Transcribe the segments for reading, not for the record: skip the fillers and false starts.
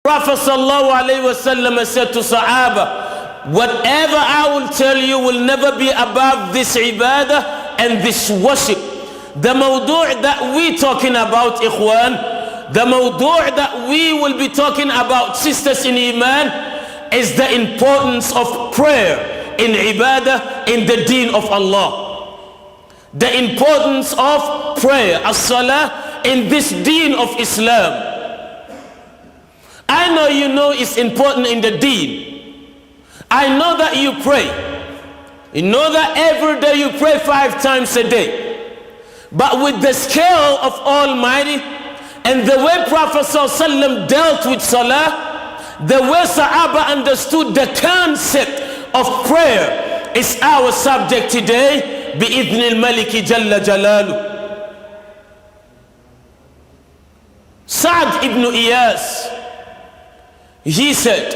Prophet sallallahu alaihi wasallam said to Sahaba, whatever I will tell you will never be above this ibadah and this worship. The mawdu' that we talking about, ikhwan, the mawdu' that we will be talking about, sisters in iman, is the importance of prayer in ibadah, in the deen of Allah. The importance of prayer, as-salah, in this deen of Islam. I know you know it's important in the deen. I know that you pray. You know that every day you pray 5 times a day. But with the scale of Almighty and the way Prophet ﷺ dealt with Salah, the way Sahaba understood the concept of prayer is our subject today. بِإِذْنِ الْمَلِكِ جَلَّ جَلَالُهُ. Sa'd ibn Iyas, he said,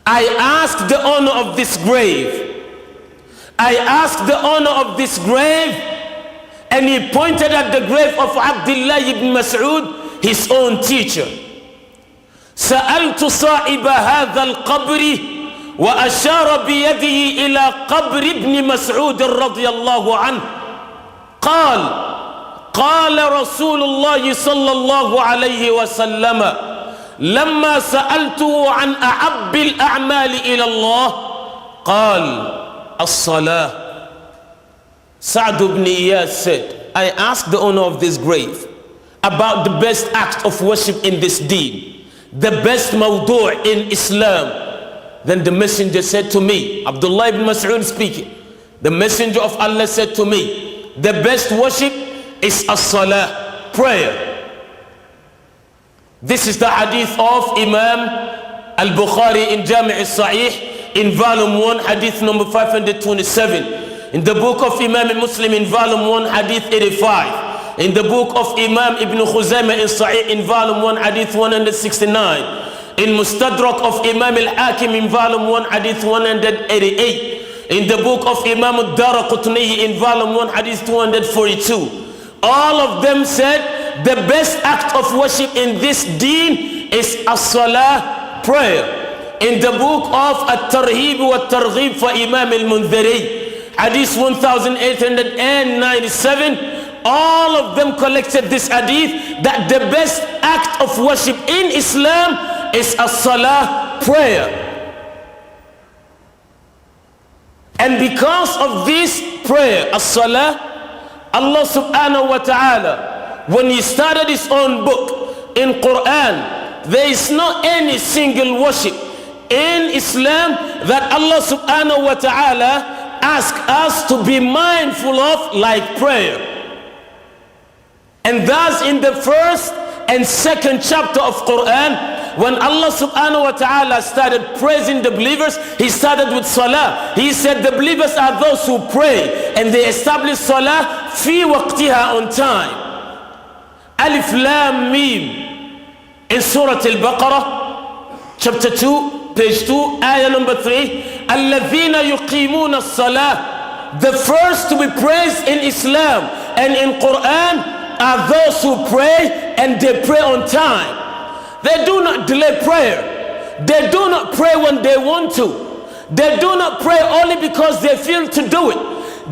I asked the owner of this grave. I asked the owner of this grave, and he pointed at the grave of Abdullah ibn Mas'ud, his own teacher. سألت صاحب هذا القبر وأشار بيده إلى قبر ابن مسعود رضي الله عنه قال قال رسول الله صلى الله عليه وسلم لما سألته عن أحب الأعمال إلى الله قال الصلاة. Sa'd ibn Iyas said, I asked the owner of this grave about the best act of worship in this deen, the best mawdu' in Islam. Then the messenger said to me, Abdullah ibn Mas'ud speaking, the messenger of Allah said to me, the best worship is as-salah, prayer. This is the hadith of Imam al-Bukhari in Jami' al-Sahih in volume 1, hadith number 527. In the book of Imam Muslim in volume 1, hadith 85. In the book of Imam Ibn Khuzaymah in Sahih in volume 1, hadith 169. In Mustadrak of Imam al-Hakim in volume 1, hadith 188. In the book of Imam al-Daraqutni in volume 1, hadith 242. All of them said the best act of worship in this deen is as-salah, prayer. In the book of At-Tarhib wa At-Targhib for Imam al-Mundhiri, hadith 1897, all of them collected this hadith that the best act of worship in Islam is as-salah, prayer. And because of this prayer, as-salah, Allah subhanahu wa ta'ala, when he started his own book in Quran, there is not any single worship in Islam that Allah subhanahu wa ta'ala asks us to be mindful of like prayer. And thus in the first and second chapter of Quran, when Allah subhanahu wa ta'ala started praising the believers, he started with salah. He said the believers are those who pray and they establish salah fi waqtiha, on time. Alif Lam Mim in Surah Al-Baqarah, chapter 2, page 2, ayah number 3. Alladhina yuqimuna as-salah. The first to be praised in Islam and in Quran are those who pray and they pray on time. They do not delay prayer. They do not pray when they want to. They do not pray only because they feel to do it.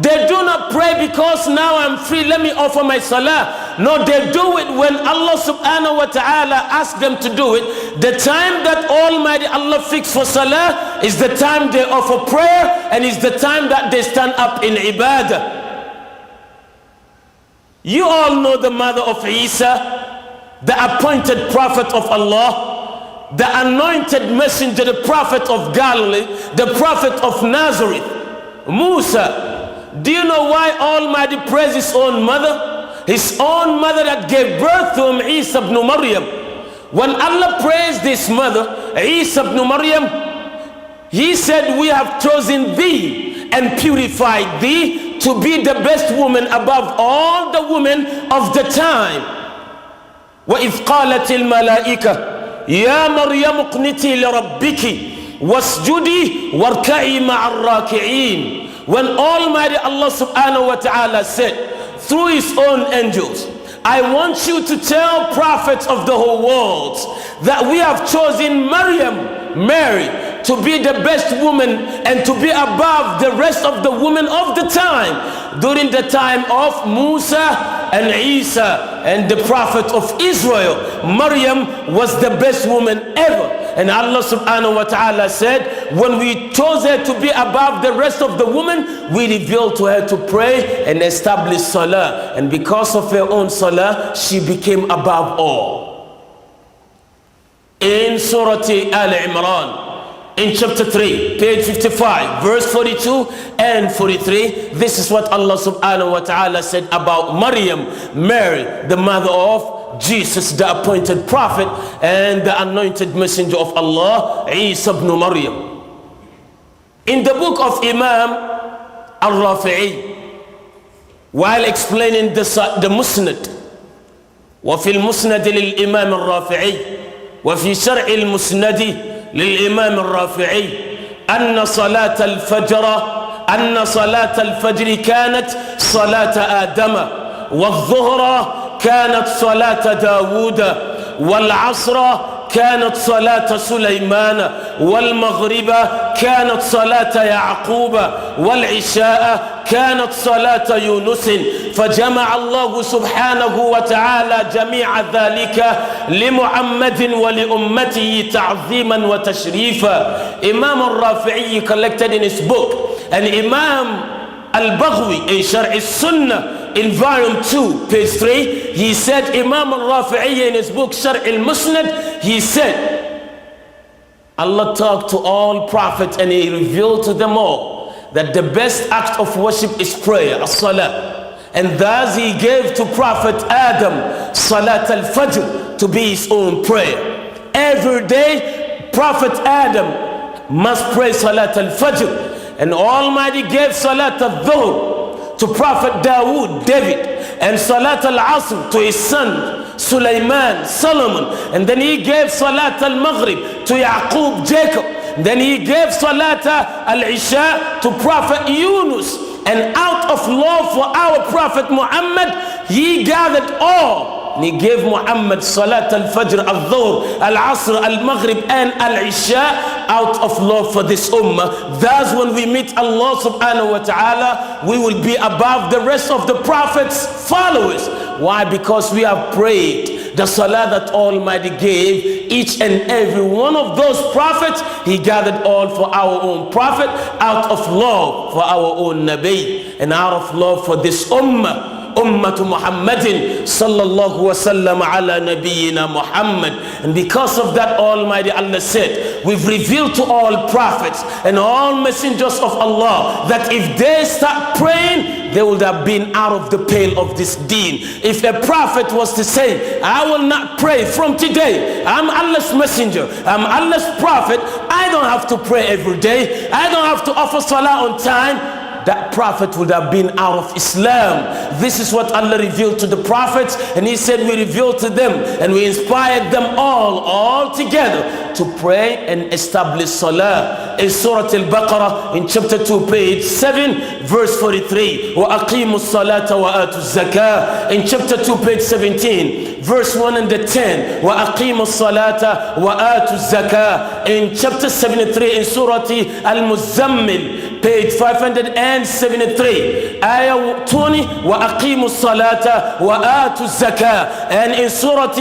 They do not pray because now I'm free, let me offer my salah. No, they do it when Allah subhanahu wa ta'ala asks them to do it. The time that Almighty Allah fixed for salah is the time they offer prayer, and is the time that they stand up in ibadah. You all know the mother of Isa, the appointed prophet of Allah, the anointed messenger, the prophet of Galilee, the prophet of Nazareth, Musa. Do you know why Almighty praised his own mother? His own mother that gave birth to him, Isa ibn Maryam. When Allah praised this mother, Isa ibn Maryam, he said, we have chosen thee and purified thee to be the best woman above all the women of the time. وَإِذْ قَالَتِ الْمَلَائِكَةُ يَا مَرْيَمُ اقْنِتِي لِرَبِّكِ وَاسْجُدِي وَارْكَعِي مَعَ الرَّاكِعِينَ. When Almighty Allah subhanahu wa ta'ala said through his own angels, I want you to tell prophets of the whole world that we have chosen Mary, to be the best woman and to be above the rest of the women of the time. During the time of Musa and Isa and the prophet of Israel, Maryam was the best woman ever. And Allah subhanahu wa ta'ala said, when we chose her to be above the rest of the women, we revealed to her to pray and establish salah. And because of her own salah, she became above all. In Surah Al-Imran, in chapter 3, page 55, verse 42 and 43, this is what Allah subhanahu wa ta'ala said about Maryam, Mary, the mother of Jesus, the appointed prophet and the anointed messenger of Allah, Isa ibn Maryam. In the book of Imam Al-Rafi'i, while explaining the Musnad, وفي المسند للإمام الرافعي وفي شرع المسند للإمام الرافعي أن صلاة الفجر كانت صلاة آدم، والظهر كانت صلاة داود، والعصر كانت صلاة سليمان، والمغرب كانت صلاة يعقوب، والعشاء كانت صلاة يونس. فجمع الله سبحانه وتعالى جميع ذلك لمحمد ولأمته تعظيما وتشريفا. Imam al-Rafi'i collected in his book, and Imam al-Baghawi in Sharh Sunnah in volume 2, page 3, he said, Imam al-Rafi'i in his book Sharh al-Musnad, he said, Allah talked to all prophets and he revealed to them all that the best act of worship is prayer, as-salah. And thus he gave to Prophet Adam Salat al-Fajr to be his own prayer. Every day Prophet Adam must pray Salat al-Fajr, and Almighty gave Salat al-Dhuhr to Prophet David, and Salat al-Asr to his son Sulaiman, Solomon, and then he gave Salat al-Maghrib to Yaqub, Jacob. Then he gave Salat al-Isha to Prophet Yunus. And out of love for our Prophet Muhammad, he gathered all. And he gave Muhammad Salat al-Fajr, al-Dhuhr, al-Asr, al-Maghrib and al-Isha out of love for this ummah. Thus when we meet Allah subhanahu wa ta'ala, we will be above the rest of the Prophet's followers. Why? Because we have prayed the salah that Almighty gave each and every one of those prophets. He gathered all for our own prophet out of love for our own Nabi and out of love for this ummah. Ummatu Muhammadin sallallahu wa sallam ala nabiyyina Muhammad. And because of that, Almighty Allah said, we've revealed to all prophets and all messengers of Allah that if they start praying, they would have been out of the pale of this deen. If a prophet was to say, I will not pray from today, I'm Allah's messenger, I'm Allah's prophet, I don't have to pray every day, I don't have to offer salah on time, that prophet would have been out of Islam. This is what Allah revealed to the prophets, and he said we revealed to them and we inspired them all together to pray and establish salah. In Surah Al-Baqarah in chapter 2, page 7, verse 43, وَأَقِيمُوا الصَّلَاةَ وَآتُوا الزَّكَاةَ. In chapter 2, page 17, verse 110, وَأَقِيمُوا الصَّلَاةَ وَآتُوا الزَّكَاةَ. In chapter 73 in Surah Al-Muzammil, page 573, ayah 20, وَأَقِيمُوا الصَّلَاةَ وَآتُوا الزَّكَاةَ. And in Surah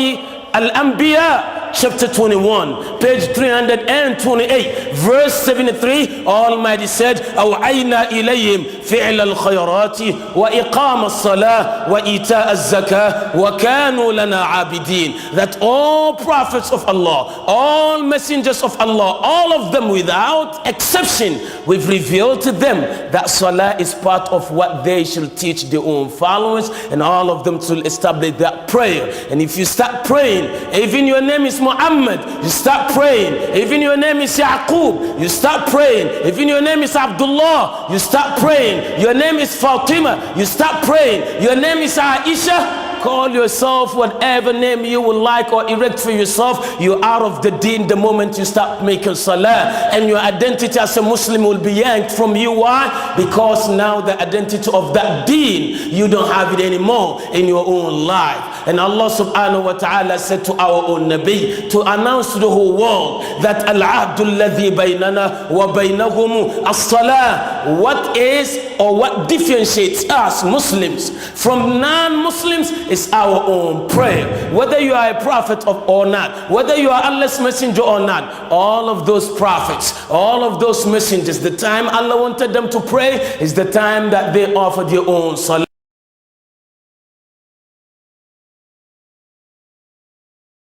Al-Anbiya, chapter 21, page 328, verse 73, Almighty said, أَوْعَيْنَا إِلَيْهِمْ فِعْلَ الْخَيْرَاتِ وَإِقَامَ الصَّلَاةِ وَإِيتَاءَ الزَّكَاةِ وَكَانُوا لَنَا عَابِدِينَ. That all prophets of Allah, all messengers of Allah, all of them without exception, we've revealed to them that salah is part of what they shall teach their own followers, and all of them shall establish that prayer. And if you start praying, even your name is Muhammad, you start praying. Even your name is Yaqub, you start praying. Even your name is Abdullah, you start praying. Your name is Fatima, you start praying. Your name is Aisha, call yourself whatever name you would like or erect for yourself, you're out of the deen the moment you start making salah, and your identity as a Muslim will be yanked from you. Why? Because now the identity of that deen, you don't have it anymore in your own life. And Allah subhanahu wa ta'ala said to our own Nabi to announce to the whole world that al-'ahdu alladhi baynana wa baynahum as-salah. What is or what differentiates us Muslims from non-Muslims is our own prayer. Whether you are a prophet or not, whether you are Allah's messenger or not, all of those prophets, all of those messengers, the time Allah wanted them to pray is the time that they offered their own salah.